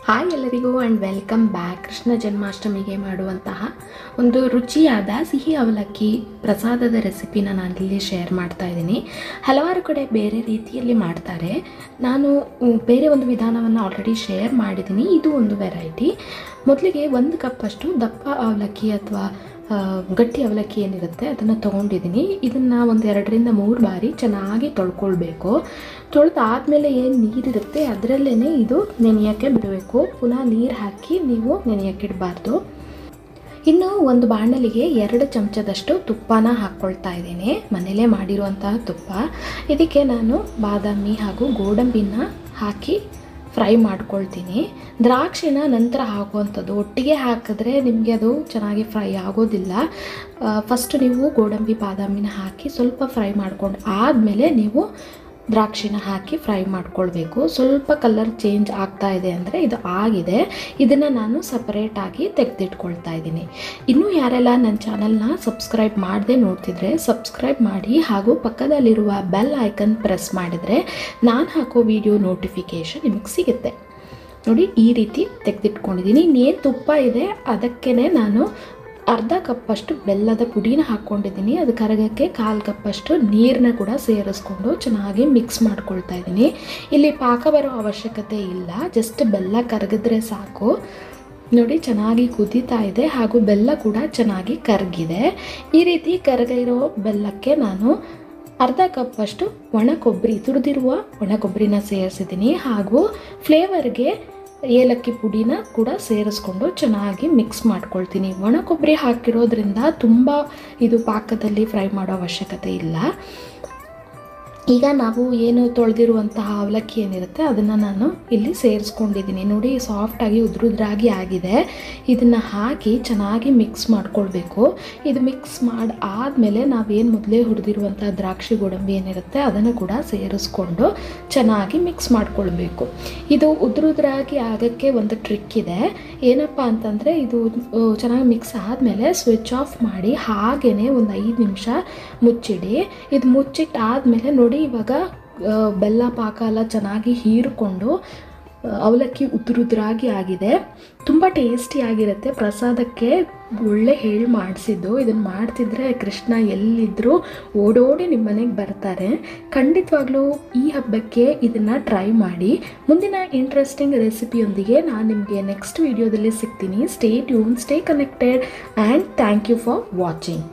Hi ಎಲ್ಲರಿಗೂ and welcome back. Krishna ಜನ್ಮಾಷ್ಟಮಿಗೆ ಮಾಡುವಂತಹ ಒಂದು ರುಚಿಯಾದ ಸಿಹಿ ಅವಲಕ್ಕಿ ಪ್ರಸಾದದ ರೆಸಿಪಿನ ನಾನಿಲ್ಲಿ ಶೇರ್ ಮಾಡ್ತಾ ಇದ್ದೀನಿ. ಹಲವಾರು ಕಡೆ ಬೇರೆ ರೀತಿಯಲ್ಲಿ ಮಾಡ್ತಾರೆ. ನಾನು ಬೇರೆ ಒಂದು ವಿಧಾನವನ್ನು ಆಲ್ರೆಡಿ ಶೇರ್ ಮಾಡಿದ್ದೀನಿ. ಇದು ಒಂದು ವೆರೈಟಿ. ಮೊದಲಿಗೆ 1 ಕಪ್ಪಷ್ಟು ದಪ್ಪ ಅವಲಕ್ಕಿ ಅಥವಾ ಗಟ್ಟಿ ಅವಲಕ್ಕಿ ಏನಿರುತ್ತೆ ಅದನ್ನು ತೊಗೊಂಡಿದ್ದೀನಿ. ಇದನ್ನು ಒಂದು 2 ರಿಂದ 3 ಬಾರಿ ಚೆನ್ನಾಗಿ ತೊಳ್ಕೊಳ್ಬೇಕು. ತೊಳೆದಾದ್ಮೇಲೆ ಏನು ನೀರಿರುತ್ತೆ ಅದರಲ್ಲೇ ಇದು ನೆನೆಯೋಕ್ಕೆ ಬಿಡಬೇಕು. ಪುನಃ ನೀರು ಹಾಕಿ ನೀವು ನೆನೆಯೋಕ್ಕೆ ಇಡಬಾರ್ದು. ಇನ್ನು ಒಂದು ಬಾಣಲಿಗೆ 2 ಚಮಚದಷ್ಟು ತುಪ್ಪನ ಹಾಕ್ಕೊಳ್ತಾ ಇದ್ದೀನಿ. ಮನೇಲೇ ಮಾಡಿರುವಂತಹ ತುಪ್ಪ. ಇದಕ್ಕೆ ನಾನು ಬಾದಾಮಿ ಹಾಗೂ ಗೋಡಂಬಿನ ಹಾಕಿ ಫ್ರೈ ಮಾಡ್ಕೊಳ್ತೀನಿ. ದ್ರಾಕ್ಷಿನ ನಂತರ ಹಾಕುವಂಥದ್ದು. ಒಟ್ಟಿಗೆ ಹಾಕಿದ್ರೆ ನಿಮಗೆ ಅದು ಚೆನ್ನಾಗಿ ಫ್ರೈ ಆಗೋದಿಲ್ಲ. ಫಸ್ಟ್ ನೀವು ಗೋಡಂಬಿ ಬಾದಾಮಿನ ಹಾಕಿ ಸ್ವಲ್ಪ ಫ್ರೈ ಮಾಡ್ಕೊಂಡು ಆದಮೇಲೆ ನೀವು ದ್ರಾಕ್ಷಿನ ಹಾಕಿ ಫ್ರೈ ಮಾಡ್ಕೊಳ್ಬೇಕು. ಸ್ವಲ್ಪ ಕಲರ್ ಚೇಂಜ್ ಆಗ್ತಾ ಇದೆ ಅಂದರೆ ಇದು ಆಗಿದೆ. ಇದನ್ನು ನಾನು ಸಪರೇಟಾಗಿ ತೆಗೆದಿಟ್ಕೊಳ್ತಾ ಇದ್ದೀನಿ. ಇನ್ನೂ ಯಾರೆಲ್ಲ ನನ್ನ ಚಾನಲ್ನ ಸಬ್ಸ್ಕ್ರೈಬ್ ಮಾಡದೆ ನೋಡ್ತಿದ್ರೆ ಸಬ್ಸ್ಕ್ರೈಬ್ ಮಾಡಿ ಹಾಗೂ ಪಕ್ಕದಲ್ಲಿರುವ ಬೆಲ್ ಐಕನ್ ಪ್ರೆಸ್ ಮಾಡಿದರೆ ನಾನು ಹಾಕೋ ವಿಡಿಯೋ ನೋಟಿಫಿಕೇಷನ್ ನಿಮಗೆ ಸಿಗುತ್ತೆ. ನೋಡಿ, ಈ ರೀತಿ ತೆಗೆದಿಟ್ಕೊಂಡಿದ್ದೀನಿ. ಇನ್ನೇನು ತುಪ್ಪ ಇದೆ ಅದಕ್ಕೇ ನಾನು ಅರ್ಧ ಕಪ್ಪಷ್ಟು ಬೆಲ್ಲದ ಪುಡಿನ ಹಾಕ್ಕೊಂಡಿದ್ದೀನಿ. ಅದು ಕರಗಕ್ಕೆ 1/4 ಕಪ್ಪಷ್ಟು ನೀರನ್ನ ಕೂಡ ಸೇರಿಸ್ಕೊಂಡು ಚೆನ್ನಾಗಿ ಮಿಕ್ಸ್ ಮಾಡ್ಕೊಳ್ತಾ ಇದ್ದೀನಿ. ಇಲ್ಲಿ ಪಾಕ ಬರೋ ಅವಶ್ಯಕತೆ ಇಲ್ಲ, ಜಸ್ಟ್ ಬೆಲ್ಲ ಕರಗಿದ್ರೆ ಸಾಕು. ನೋಡಿ, ಚೆನ್ನಾಗಿ ಕುದೀತಾ ಇದೆ ಹಾಗೂ ಬೆಲ್ಲ ಕೂಡ ಚೆನ್ನಾಗಿ ಕರಗಿದೆ. ಈ ರೀತಿ ಕರಗಿರೋ ಬೆಲ್ಲಕ್ಕೆ ನಾನು ಅರ್ಧ ಕಪ್ಪಷ್ಟು ಒಣ ಕೊಬ್ಬರಿ, ತುರಿದಿರುವ ಒಣ ಕೊಬ್ಬರಿನ ಸೇರಿಸಿದ್ದೀನಿ ಹಾಗೂ ಫ್ಲೇವರ್ಗೆ ಏಲಕ್ಕಿ ಪುಡಿನ ಕೂಡ ಸೇರಿಸ್ಕೊಂಡು ಚೆನ್ನಾಗಿ ಮಿಕ್ಸ್ ಮಾಡ್ಕೊಳ್ತೀನಿ. ಒಣ ಕೊಬ್ಬರಿ ಹಾಕಿರೋದ್ರಿಂದ ತುಂಬ ಇದು ಪಾಕದಲ್ಲಿ ಫ್ರೈ ಮಾಡೋ ಅವಶ್ಯಕತೆ ಇಲ್ಲ. ಈಗ ನಾವು ಏನು ತೊಳೆದಿರುವಂತಹ ಅವಲಕ್ಕಿ ಏನಿರುತ್ತೆ ಅದನ್ನು ನಾನು ಇಲ್ಲಿ ಸೇರಿಸ್ಕೊಂಡಿದ್ದೀನಿ. ನೋಡಿ, ಸಾಫ್ಟಾಗಿ ಉದುರುದ್ರಾಗಿ ಆಗಿದೆ. ಇದನ್ನು ಹಾಕಿ ಚೆನ್ನಾಗಿ ಮಿಕ್ಸ್ ಮಾಡ್ಕೊಳ್ಬೇಕು. ಇದು ಮಿಕ್ಸ್ ಮಾಡಿ ಆದಮೇಲೆ ನಾವೇನು ಮೊದಲೇ ಹುರಿದಿರುವಂಥ ದ್ರಾಕ್ಷಿ ಗೋಡಂಬಿ ಏನಿರುತ್ತೆ ಅದನ್ನು ಕೂಡ ಸೇರಿಸ್ಕೊಂಡು ಚೆನ್ನಾಗಿ ಮಿಕ್ಸ್ ಮಾಡ್ಕೊಳ್ಬೇಕು. ಇದು ಉದುರುದ್ರಾಗಿ ಆಗೋಕ್ಕೆ ಒಂದು ಟ್ರಿಕ್ ಇದೆ. ಏನಪ್ಪ ಅಂತಂದರೆ ಇದು ಚೆನ್ನಾಗಿ ಮಿಕ್ಸ್ ಆದಮೇಲೆ ಸ್ವಿಚ್ ಆಫ್ ಮಾಡಿ ಹಾಗೇ ಒಂದು 5 ನಿಮಿಷ ಮುಚ್ಚಿಡಿ. ಇದು ಮುಚ್ಚಿಟ್ಟಾದಮೇಲೆ ನೋಡಿ, ಇವಾಗ ಬೆಲ್ಲ ಪಾಕ ಎಲ್ಲ ಚೆನ್ನಾಗಿ ಹೀರಿಕೊಂಡು ಅವಲಕ್ಕಿ ಉದುರುದ್ರಾಗಿ ಆಗಿದೆ. ತುಂಬ ಟೇಸ್ಟಿಯಾಗಿರುತ್ತೆ. ಪ್ರಸಾದಕ್ಕೆ ಒಳ್ಳೆ ಹೇಳಿ ಮಾಡಿಸಿದ್ದು. ಇದನ್ನು ಮಾಡ್ತಿದ್ರೆ ಕೃಷ್ಣ ಎಲ್ಲಿದ್ದರೂ ಓಡೋಡಿ ನಿಮ್ಮ ಮನೆಗೆ ಬರ್ತಾರೆ. ಖಂಡಿತವಾಗ್ಲೂ ಈ ಹಬ್ಬಕ್ಕೆ ಇದನ್ನು ಟ್ರೈ ಮಾಡಿ. ಮುಂದಿನ ಇಂಟ್ರೆಸ್ಟಿಂಗ್ ರೆಸಿಪಿಯೊಂದಿಗೆ ನಾನು ನಿಮಗೆ ನೆಕ್ಸ್ಟ್ ವಿಡಿಯೋದಲ್ಲಿ ಸಿಗ್ತೀನಿ. Stay tune, stay connected and thank you for watching.